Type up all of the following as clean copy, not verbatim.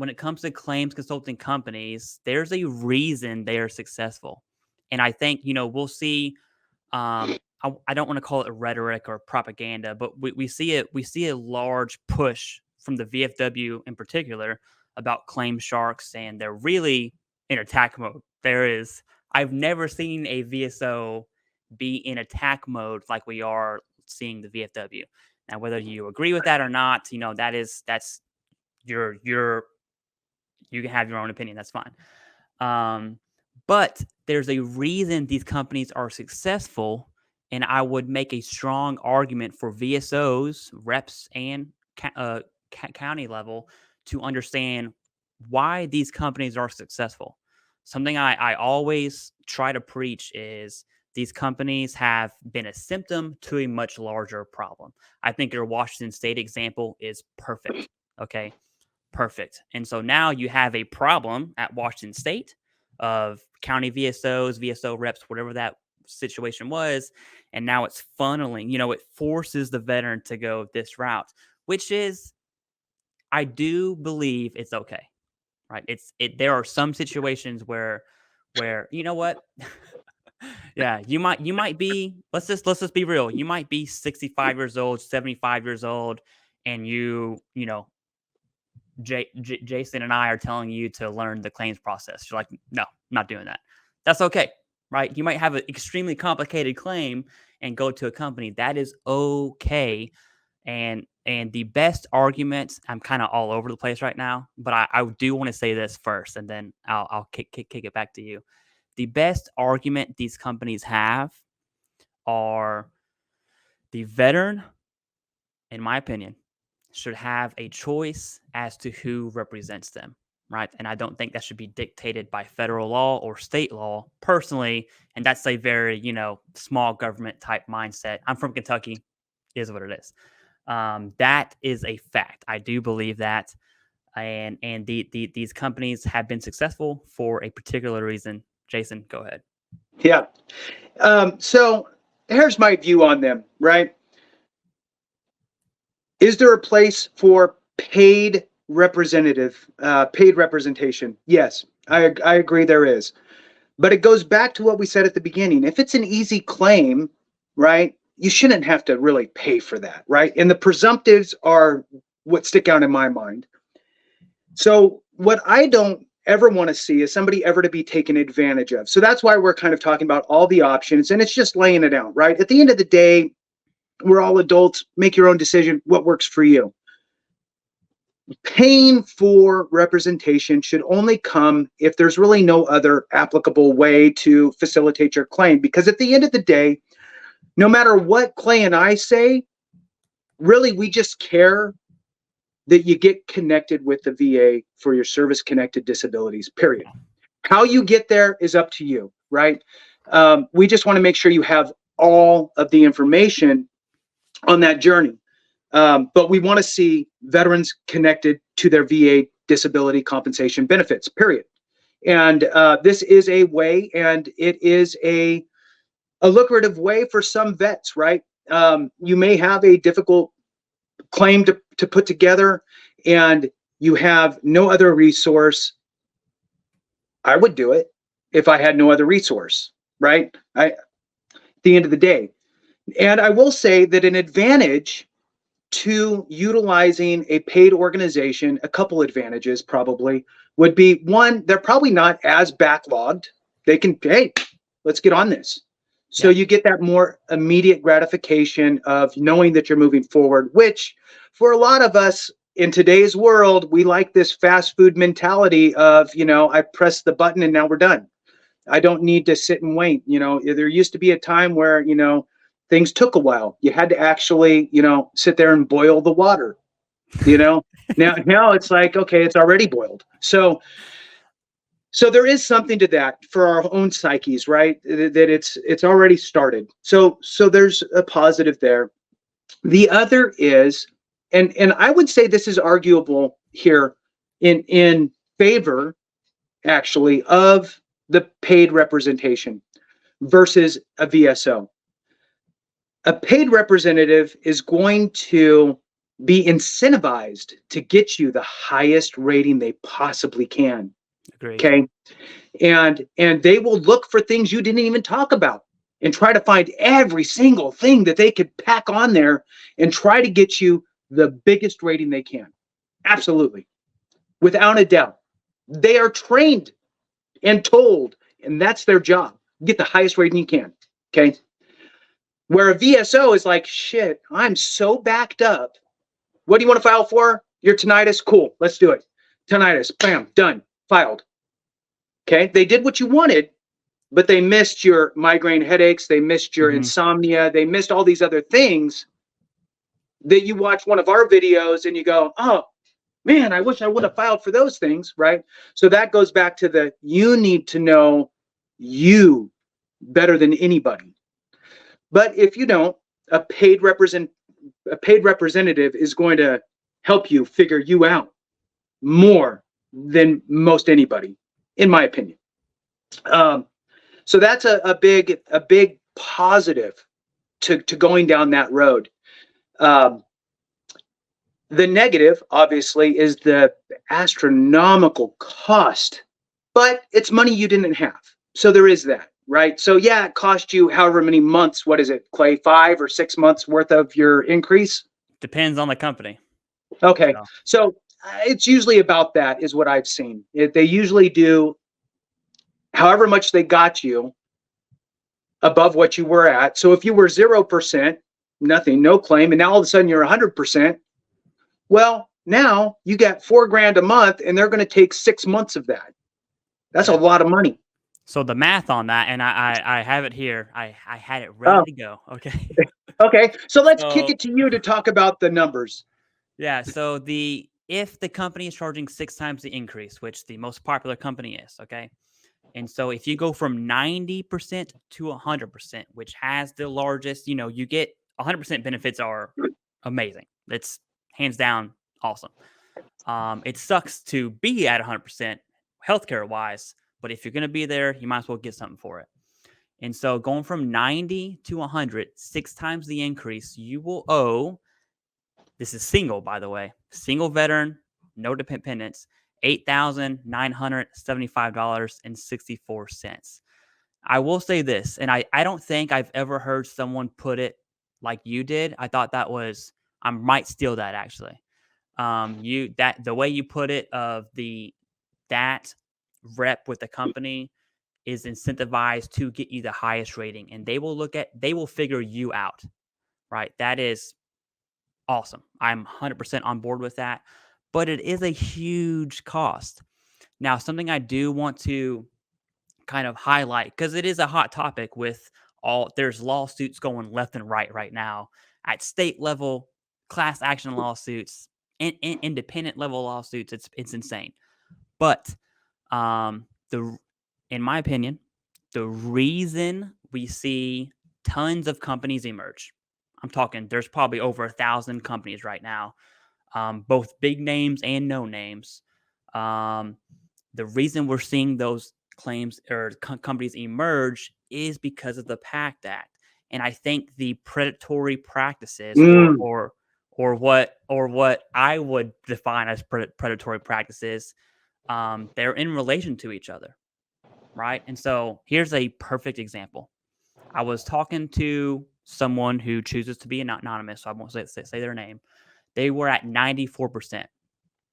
when it comes to claims consulting companies, there's a reason they are successful. And I think, we'll see, I don't want to call it rhetoric or propaganda, but we see it. We see a large push from the VFW in particular about claim sharks, and they're really in attack mode. I've never seen a VSO be in attack mode like we are seeing the VFW. Now, whether you agree with that or not, that's your you can have your own opinion. That's fine. But there's a reason these companies are successful, and I would make a strong argument for VSOs, reps, and county level to understand why these companies are successful. Something I always try to preach is these companies have been a symptom to a much larger problem. I think your Washington State example is perfect. Okay, perfect. And so now you have a problem at Washington State of county VSOs, VSO reps, whatever that situation was. And now it's funneling, it forces the veteran to go this route, which is, I do believe it's okay, right? There are some situations where, you know what? Yeah, you might be, let's just be real. You might be 65 years old, 75 years old, and Jason and I are telling you to learn the claims process. You're like, no, I'm not doing that. That's okay, right? You might have an extremely complicated claim and go to a company. That is okay. And the best argument, I'm kind of all over the place right now, but I do want to say this first, and then I'll kick it back to you. The best argument these companies have are the veteran, in my opinion, should have a choice as to who represents them, right? And I don't think that should be dictated by federal law or state law personally. And that's a very, small government type mindset. I'm from Kentucky, is what it is. That is a fact. I do believe that. And these companies have been successful for a particular reason. Jason, go ahead. Yeah. So here's my view on them, right? Is there a place for paid representation? Yes, I agree there is. But it goes back to what we said at the beginning. If it's an easy claim, right, you shouldn't have to really pay for that, right? And the presumptives are what stick out in my mind. So what I don't ever want to see is somebody ever to be taken advantage of. So that's why we're kind of talking about all the options, and it's just laying it out, right? At the end of the day, we're all adults. Make your own decision. What works for you? Paying for representation should only come if there's really no other applicable way to facilitate your claim. Because at the end of the day, no matter what Clay and I say, really we just care that you get connected with the VA for your service-connected disabilities, period. How you get there is up to you, right? We just want to make sure you have all of the information on that journey. But we want to see veterans connected to their VA disability compensation benefits, period. And this is a way, and it is a lucrative way for some vets, right? You may have a difficult claim to put together and you have no other resource. I would do it if I had no other resource, right? At the end of the day. And I will say that an advantage to utilizing a paid organization, a couple advantages probably would be, one, they're probably not as backlogged. They can, hey, let's get on this. So you get that more immediate gratification of knowing that you're moving forward, which for a lot of us in today's world, we like this fast food mentality of, I press the button and now we're done. I don't need to sit and wait. There used to be a time where, things took a while. You had to actually, sit there and boil the water, now it's like, okay, it's already boiled. So there is something to that for our own psyches, right? That it's already started. So there's a positive there. The other is, and I would say this is arguable here in favor, actually, of the paid representation versus a VSO. A paid representative is going to be incentivized to get you the highest rating they possibly can. Agreed. Okay. And they will look for things you didn't even talk about and try to find every single thing that they could pack on there and try to get you the biggest rating they can. Absolutely. Without a doubt. They are trained and told, and that's their job. Get the highest rating you can. Okay. Where a VSO is like, shit, I'm so backed up. What do you want to file for? Your tinnitus? Cool. Let's do it. Tinnitus. Bam. Done. Filed. Okay. They did what you wanted, but they missed your migraine headaches. They missed your insomnia. They missed all these other things that you watch one of our videos and you go, oh, man, I wish I would have filed for those things, right? So that goes back to the you need to know you better than anybody. But if you don't, a paid representative is going to help you figure you out more than most anybody, in my opinion. So that's a big positive to going down that road. The negative, obviously, is the astronomical cost, but it's money you didn't have. So there is that, right? So yeah, it cost you however many months. What is it, Clay? 5 or 6 months worth of your increase? Depends on the company. Okay. So, So it's usually about that is what I've seen. They usually do however much they got you above what you were at. So if you were 0%, nothing, no claim, and now all of a sudden you're 100%, well, now you got $4,000 a month and they're going to take 6 months of that. That's a yeah. lot of money. So the math on that, and I have it here. I had it ready Oh, to go. Okay. okay. So let's kick So it to you to talk about the numbers. yeah. So if the company is charging 6 times the increase, which the most popular company is, okay. And so if you go from 90% to 100%, which has the largest, you get 100% benefits are amazing. It's hands down awesome. It sucks to be at 100% healthcare wise, but if you're going to be there, you might as well get something for it. And so going from 90 to 100, 6 times the increase, you will owe, this is single, by the way, single veteran, no dependents, $8,975.64. I will say this, and I don't think I've ever heard someone put it like you did. I thought that was, I might steal that actually. The way you put it of that rep with the company is incentivized to get you the highest rating, and they will figure you out, right? That is awesome. I'm 100% on board with that, but it is a huge cost. Now, something I do want to kind of highlight, because it is a hot topic with there's lawsuits going left and right now at state level, class action lawsuits, independent level lawsuits. It's insane. But the in my opinion, the reason we see tons of companies emerge, I'm talking there's probably over 1,000 companies right now, both big names and no names. Um, the reason we're seeing those claims or companies emerge is because of the PACT Act, and I think the predatory practices, Mm. or what I would define as predatory practices, they're in relation to each other, right? And so here's a perfect example. I was talking to someone who chooses to be anonymous, so I won't say their name. They were at 94%.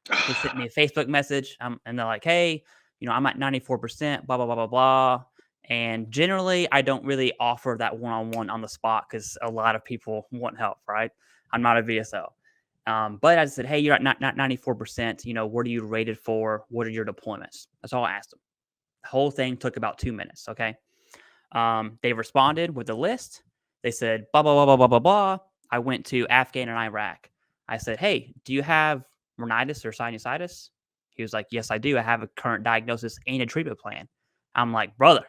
They sent me a Facebook message, and they're like, "Hey, I'm at 94%, blah blah blah blah blah." And generally, I don't really offer that one-on-one on the spot because a lot of people want help, right? I'm not a VSO, but I said, "Hey, you're at 94%. What are you rated for? What are your deployments?" That's all I asked them. The whole thing took about 2 minutes. Okay. They responded with a list. They said, blah, blah, blah, blah, blah, blah, blah. I went to Afghan and Iraq. I said, hey, do you have rhinitis or sinusitis? He was like, yes, I do. I have a current diagnosis and a treatment plan. I'm like, brother,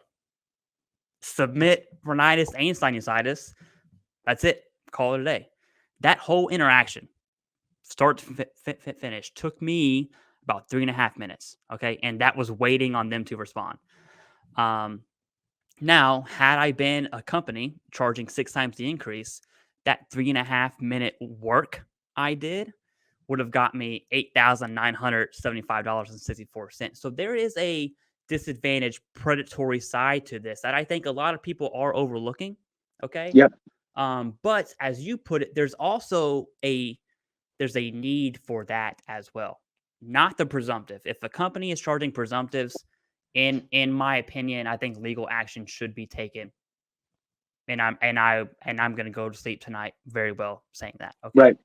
submit rhinitis and sinusitis. That's it. Call it a day. That whole interaction, start to finish, took me about 3.5 minutes. Okay. And that was waiting on them to respond. Um, Now, had I been a company charging 6 times the increase, that 3.5 minute work I did would have got me $8,975.64. So there is a disadvantaged predatory side to this that I think a lot of people are overlooking. Okay. Yep. But as you put it, there's a need for that as well. Not the presumptive. If a company is charging presumptives, in my opinion, I think legal action should be taken. And I'm gonna go to sleep tonight very well saying that. Okay. Right.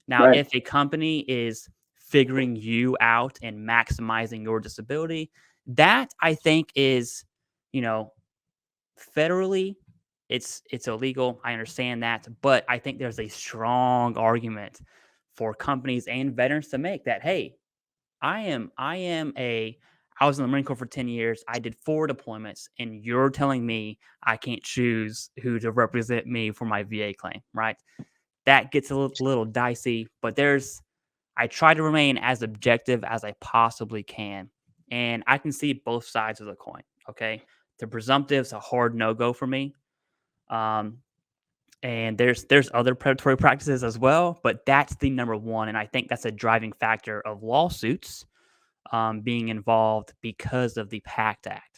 Now, Right. if a company is figuring you out and maximizing your disability, that I think is, you know, federally, it's illegal. I understand that, but I think there's a strong argument for companies and veterans to make that, hey, I was in the Marine Corps for 10 years. I did 4 deployments, and you're telling me I can't choose who to represent me for my VA claim, right? That gets a little dicey, but I try to remain as objective as I possibly can. And I can see both sides of the coin. Okay. The presumptive's a hard no go for me. Um, and there's other predatory practices as well, but that's the number one. And I think that's a driving factor of lawsuits being involved because of the PACT Act.